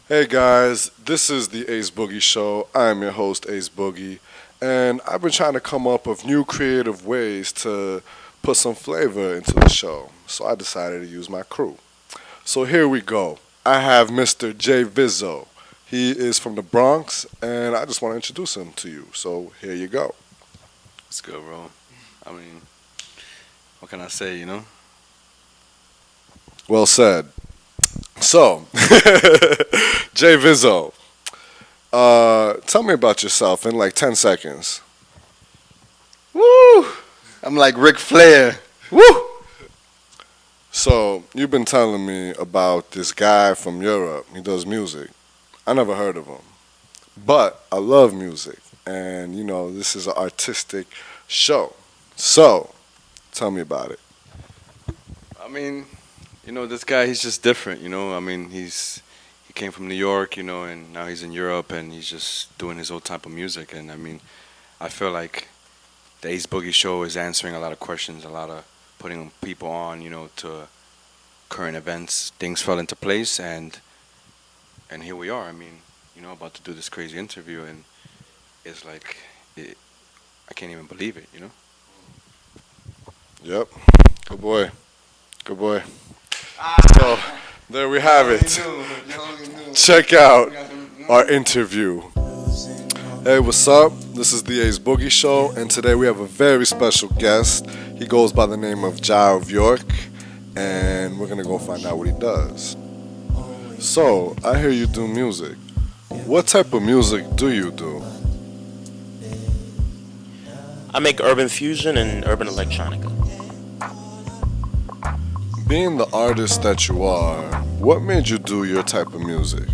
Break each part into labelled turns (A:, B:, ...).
A: Hey guys, this is the Ace Boogie Show. I am your host, Ace Boogie, and I've been trying to come up with new creative ways to put some flavor into the show. So I decided to use my crew. So here we go. I have Mr. J Vizzo. He is from the Bronx, and I just want to introduce him to you. So here you go.
B: It's good, bro. I mean, what can I say, you know?
A: Well said. So, J Vizzo, tell me about yourself in like 10 seconds.
B: Woo! I'm like Ric Flair. Woo!
A: So, you've been telling me about this guy from Europe. He does music. I never heard of him. But I love music. And, this is an artistic show. So, tell me about it.
B: I mean, this guy, he's just different, I mean, he came from New York, and now he's in Europe, and he's just doing his own type of music. And I mean, I feel like the Ace Boogie Show is answering a lot of questions, a lot of putting people on, to current events. Things fell into place, and here we are. I mean, about to do this crazy interview, and it's like, I can't even believe it.
A: Yep. Good boy. Good boy. So, there we have it. Check out our interview. Hey, what's up? This is the Ace Boogie Show, and today we have a very special guest. He goes by the name of JahOfYork, and we're gonna go find out what he does. So, I hear you do music. What type of music do you do?
C: I make urban fusion and urban electronica.
A: Being the artist that you are, what made you do your type of music?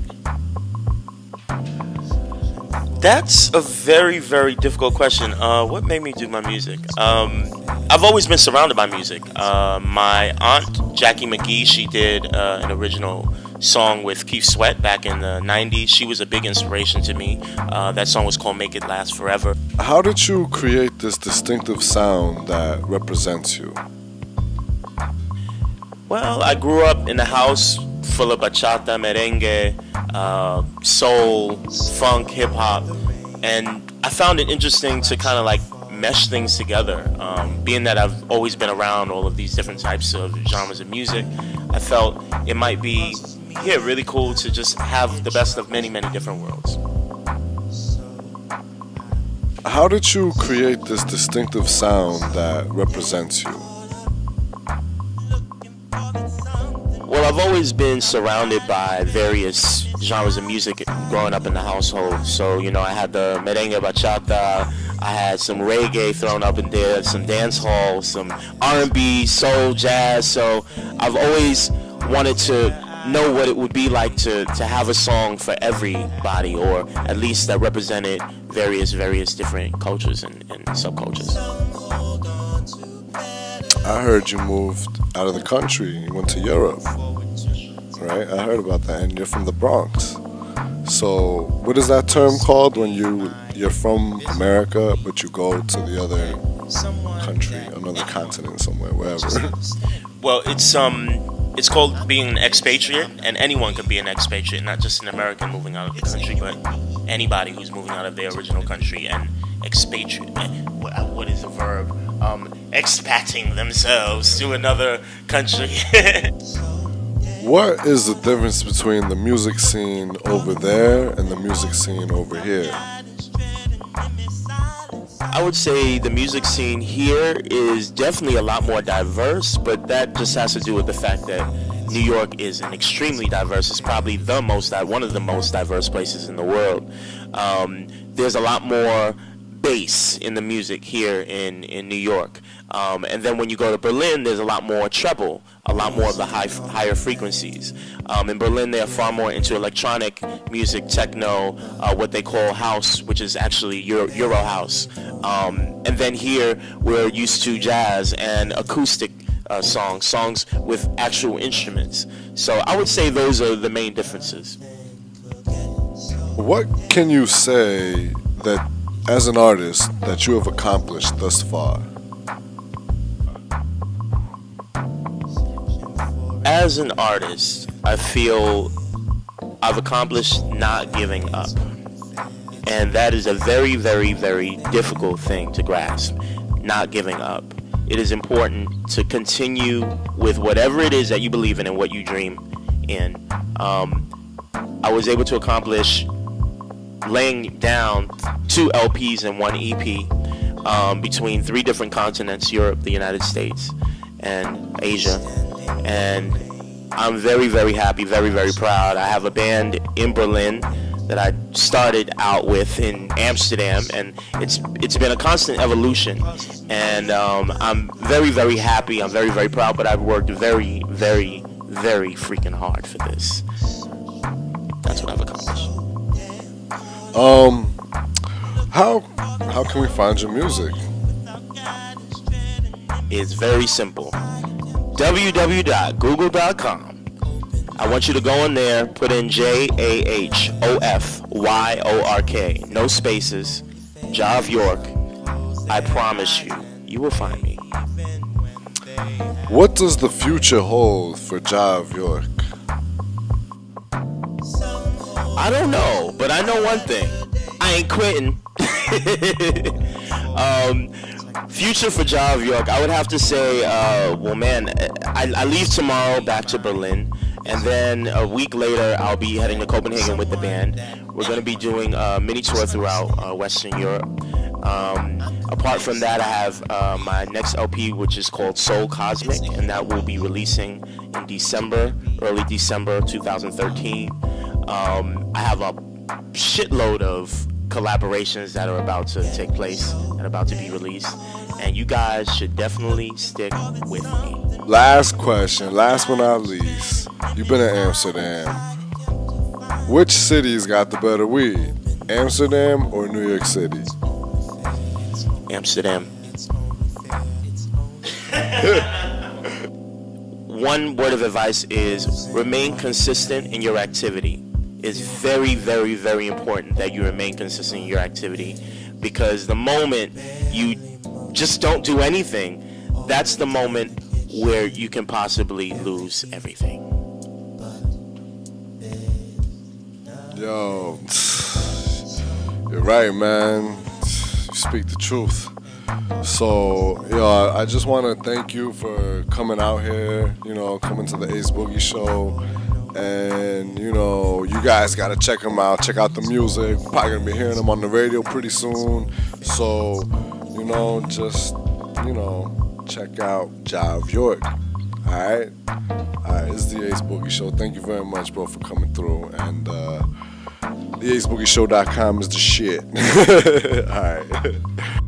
C: That's a very, very difficult question. What made me do my music? I've always been surrounded by music. My aunt, Jackie McGee, she did an original song with Keith Sweat back in the 90s. She was a big inspiration to me. That song was called Make It Last Forever.
A: How did you create this distinctive sound that represents you?
C: Well, I grew up in a house full of bachata, merengue, soul, funk, hip hop, and I found it interesting to kind of like mesh things together. Being that I've always been around all of these different types of genres of music, I felt it might be really cool to just have the best of many, many different worlds.
A: How did you create this distinctive sound that represents you?
C: Well, I've always been surrounded by various genres of music growing up in the household. So, I had the merengue, bachata, I had some reggae thrown up in there, some dance hall, some R&B, soul, jazz. So I've always wanted to know what it would be like to have a song for everybody, or at least that represented various different cultures and subcultures.
A: I heard you moved out of the country. You went to Europe, right? I heard about that, and you're from the Bronx. So, what is that term called when you're from America, but you go to the other country, another continent, somewhere, wherever?
C: Well, it's called being an expatriate, and anyone can be an expatriate, not just an American moving out of the country, but anybody who's moving out of their original country and expatriate. What is a verb? Expatting themselves to another country.
A: What is the difference between the music scene over there and the music scene over here?
C: I would say the music scene here is definitely a lot more diverse, but that just has to do with the fact that New York is an extremely diverse. It's probably one of the most diverse places in the world. There's a lot more bass in the music here in New York. And then when you go to Berlin, there's a lot more treble, a lot more of the higher frequencies. In Berlin, they are far more into electronic music, techno, what they call house, which is actually Euro house. And then here, we're used to jazz and acoustic songs with actual instruments. So I would say those are the main differences.
A: What can you say that, as an artist, that you have accomplished thus far?
C: As an artist, I feel I've accomplished not giving up. And that is a very, very, very difficult thing to grasp, not giving up. It is important to continue with whatever it is that you believe in and what you dream in. I was able to accomplish laying down 2 LPs and 1 EP between 3 different continents, Europe, the United States, and Asia. And I'm very, very happy, very, very proud. I have a band in Berlin that I started out with in Amsterdam, and it's been a constant evolution. And I'm very, very happy. I'm very, very proud, but I've worked very, very, very freaking hard for this. That's what I've accomplished.
A: How can we find your music?
C: It's very simple. www.google.com. I want you to go in there, put in JahOfYork, no spaces, JahOfYork. I promise you, you will find me.
A: What does the future hold for JahOfYork?
C: I don't know, but I know one thing. I ain't quitting. Future for JahOfYork, I would have to say, well, man, I leave tomorrow back to Berlin, and then a week later, I'll be heading to Copenhagen with the band. We're going to be doing a mini tour throughout Western Europe. Apart from that, I have my next LP, which is called Soul Cosmic, and that will be releasing in December, early December 2013. I have a shitload of collaborations that are about to take place and about to be released, and you guys should definitely stick with me.
A: Last question, last but not least. You've been in Amsterdam. Which city's got the better weed? Amsterdam or New York City?
C: Amsterdam. One word of advice is remain consistent in your activity. It's very, very, very important that you remain consistent in your activity, because the moment you just don't do anything, that's the moment where you can possibly lose everything.
A: Yo, you're right, man. You speak the truth. So, yo, I just want to thank you for coming out here, coming to the Ace Boogie Show. And, you guys got to check him out. Check out the music. Probably going to be hearing him on the radio pretty soon. So, check out JahOfYork. Alright? Alright, it's the Ace Boogie Show. Thank you very much, bro, for coming through. And the AceBoogieShow.com is the shit. Alright.